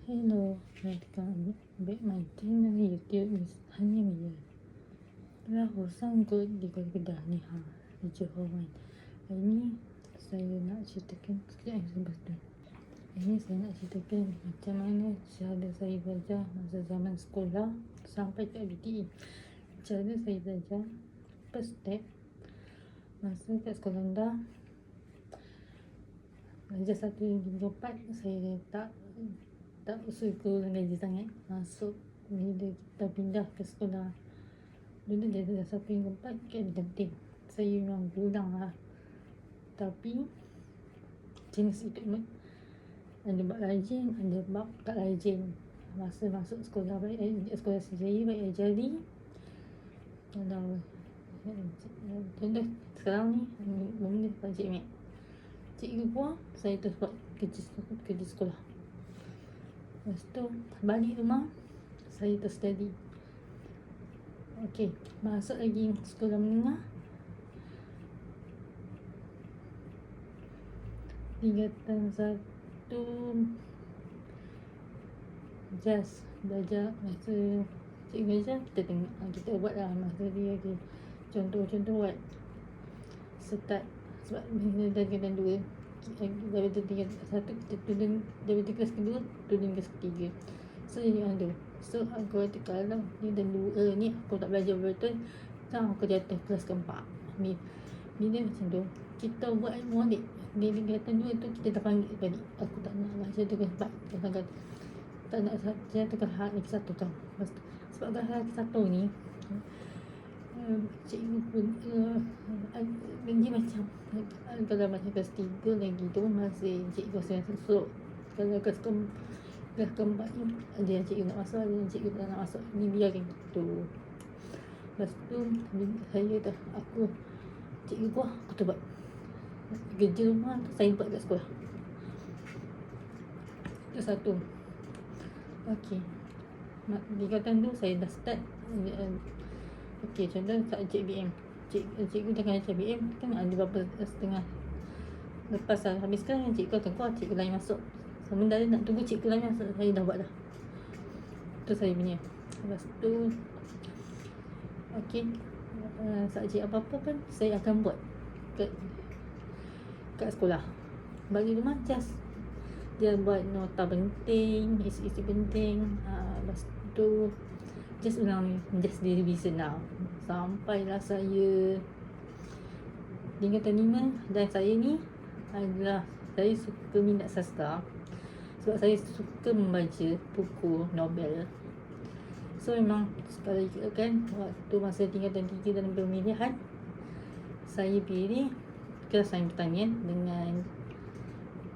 Hello, welcome back my channel YouTube is Hanya Mia. Telah sanggup di Kedah ni di Johor kan. Hari ni saya nak ceritakan sekejap sebentar. Ini saya nak ceritakan macam mana cara saya belajar masa zaman sekolah sampai ke BTE. Cara saya belajar, first step, masa kat sekolah rendah belajar 1 hingga 4, saya tak suka ngaji sangat. Masuk bila kita pindah ke sekolah dulu dia dah 1 hingga 4 kan penting. Saya memang berulang lah, tapi jenis ikut ada bab rajin, ada bab tak rajin. Masa masuk sekolah sekolah saya baik ajari, kalau contoh sekarang ni mula Pakcik Mat, cikgu buang, saya terus buat kerja sekolah. Lepas tu balik rumah saya terus study. Okey, masuk lagi sekolah menengah, tingkatan 1 just belajar. Masa cikgu ajar, kita tengok, kita buat lah masa dia contoh buat start. Sebab bila dah tingkatan 2, daripada tingkatan 1 kita turun, daripada kelas kedua turun kelas ketiga. So jadi ada, so aku kata kalau ni dah 2 ni aku tak belajar betul, tak aku jatuh kelas keempat ni. Bila macam tu kita buat molek, di tingkatan 2 tu kita dah panggil balik, aku tak nak macam tu kelas 4, kadang-kadang tak nak jatuh ke hal lagi 1 tau. Sebab ke hal lagi 1 ni cikgu pun dia macam kalau macam kelas 3 lagi tu masih cikgu saya susuk. Kalau kelas keempat ni ada yang cikgu nak masuk, ada yang cikgu tak nak masuk, ni biarkan gitu. Lepas tu saya dah cikgu buat, aku tu buat kerja rumah tu, saya buat kat sekolah. Itu 1. Okey, tingkatan 2 saya dah start. Okey, contoh subjek BM, cikgu tengah ajar BM kan, ada berapa setengah lepas lah, habis kan cikgu akan keluar, cikgu lain masuk. Sementara nak tunggu cikgu lain masuk, saya dah buat dah. Itu saya punya. Lepas tu okey, subjek apa-apa pun saya akan buat kat sekolah. Bagi rumah just dia buat nota penting, isi penting. Lepas tu just ulang, just di revision lah. Sampailah saya tingkatan 5, dan saya ni adalah saya suka minat sastra. Sebab saya suka membaca buku novel. So memang sekali kan waktu masa tingkatan 3 dalam pemilihan, saya pilih kelas sains pertanian dengan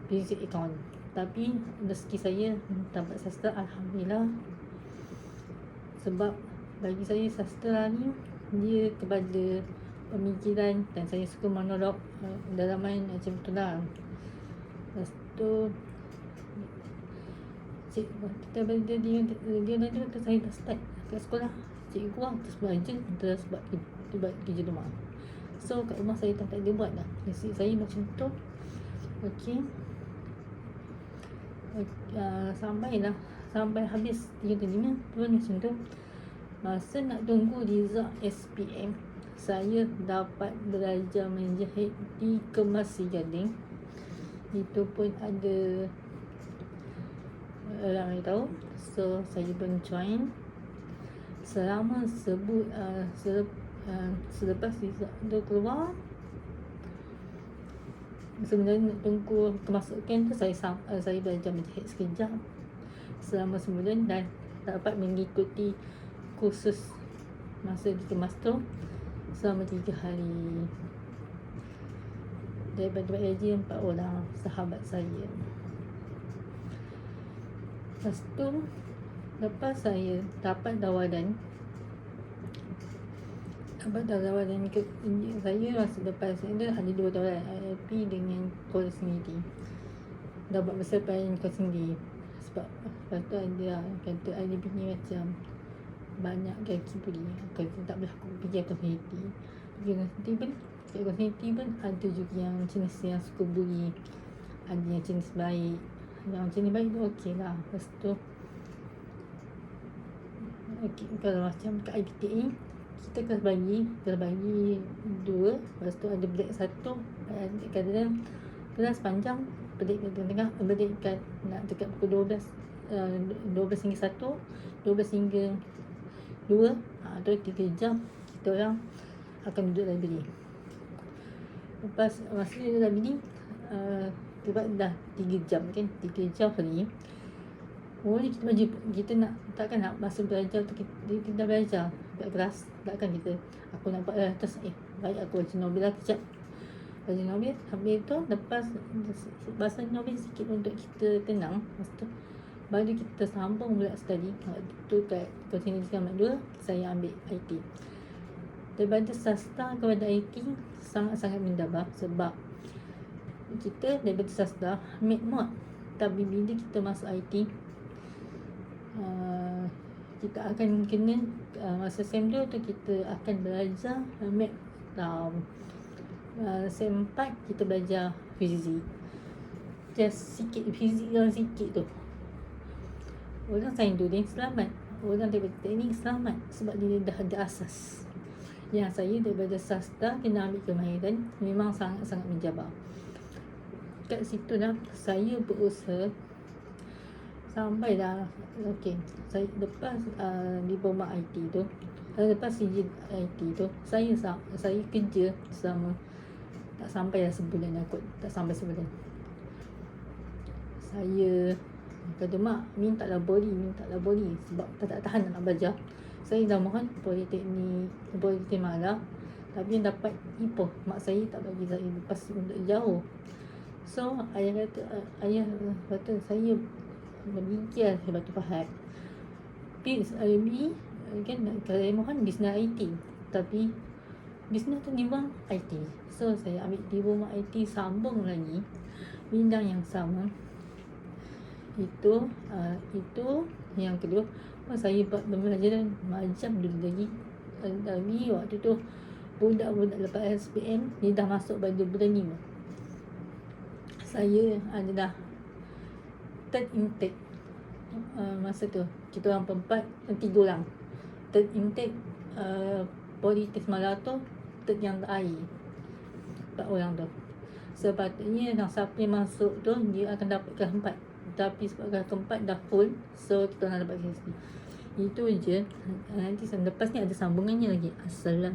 fizik akaun. Tapi rezeki saya dapat sastra, alhamdulillah. Sebab bagi saya sastra ni dia kepada pemikiran, dan saya suka monolog, dalaman macam tu lah. Lepas tu kita belajar dia nanti waktu saya dah start kat sekolah, cikgu buang terus belajar, terus buat kerja rumah. So kat rumah saya tak ada buat dah, nasi saya macam tu. Okey, sampai habis 3-5 pun macam tu. Masa nak tunggu result SPM, saya dapat belajar menjahit di Kemas Gading. Itu pun ada orang yang tahu. So saya pun join selama selepas result tu keluar. Sebenarnya nak tunggu kemasukan tu, saya belajar menjahit sekejap selama sebulan, dan dapat mengikuti kursus masa di Kemas tu selama 3 hari. Daripada PAJ 4 orang sahabat saya. Lepas tu lepas saya dapat tawaran ke saya, masa lepas itu ada 2 tawaran, IIP dengan Kuala Sendiri. Dah buat persiapan Kuala Sendiri. Sebab lepas tu ada kata IIP ni macam banyak kaki buli, kalau tak boleh aku pergi atas Sendiri. Kuala Sendiri pun ada juga yang jenis yang suka buli, ada yang jenis baik, yang macam ni baik tu okey lah. Lepas tu okay, kalau macam kat IPTA kita kelas bagi 2. Lepas tu ada break 1, kadang-kadang kelas panjang, break kat tengah, break kat nak dekat pukul 12, 12 hingga 1, 12 hingga 2, tu 3 jam kita orang akan duduk library. Lepas masa duduk library, sebab dah 3 jam kan, 3 jam free. Kita nak takkan nak masa belajar tu kita dah belajar kat kelas, takkan kita aku nak buat atas baik aku baca novel lah kejap, baca novel habis tu lepas baca novel sikit untuk kita tenang, lepas tu baru kita sambung pula study. Tu kat continuous Selamat 2 saya ambil IT. Daripada sastra kepada IT sangat-sangat mendabar, sebab kita daripada sastra ambil mod, tapi bila kita masuk IT kita akan kena masa SEM 2 tu kita akan belajar ambil SEM 4 kita belajar fizik, just sikit fizik yang sikit tu. Orang sains tu dia selamat, orang daripada teknik selamat sebab dia dah ada asas. Yang saya daripada sastra kena ambil kemahiran, memang sangat-sangat mencabar. Kat situ dah saya berusaha sampai dah okey. Saya lepas diploma IT tu, lepas CJ IT tu, saya kerja selama tak sampai dah sebulan kot, tak sampai sebulan. Saya kata mak mintalah body sebab tak tahan nak belajar. Saya dah mohon Politeknik Malah, tapi yang dapat Ipoh, mak saya tak bagi saya lepas untuk jauh. So ayah kata saya berfikir Batu Pahat PSIB kan, kalau saya mohon bisnes IT, tapi bisnes tu dibuang IT. So saya ambil diploma IT, sambung lagi bidang yang sama. Itu yang kedua. Saya buat pembelajaran macam dulu lagi waktu tu budak-budak lepas SPM ni dah masuk pada bulan 5. Saya adalah third intake masa tu. Kita orang 3 orang third intake. Politeknik Malah tu third yang terakhir, 4 orang tu. Sepatutnya yang siapa yang masuk tu dia akan dapat keempat, tapi sebab keempat dah full, so kita nak dapat sini. Itu je. Nanti lepas ni ada sambungannya lagi. Assalamualaikum.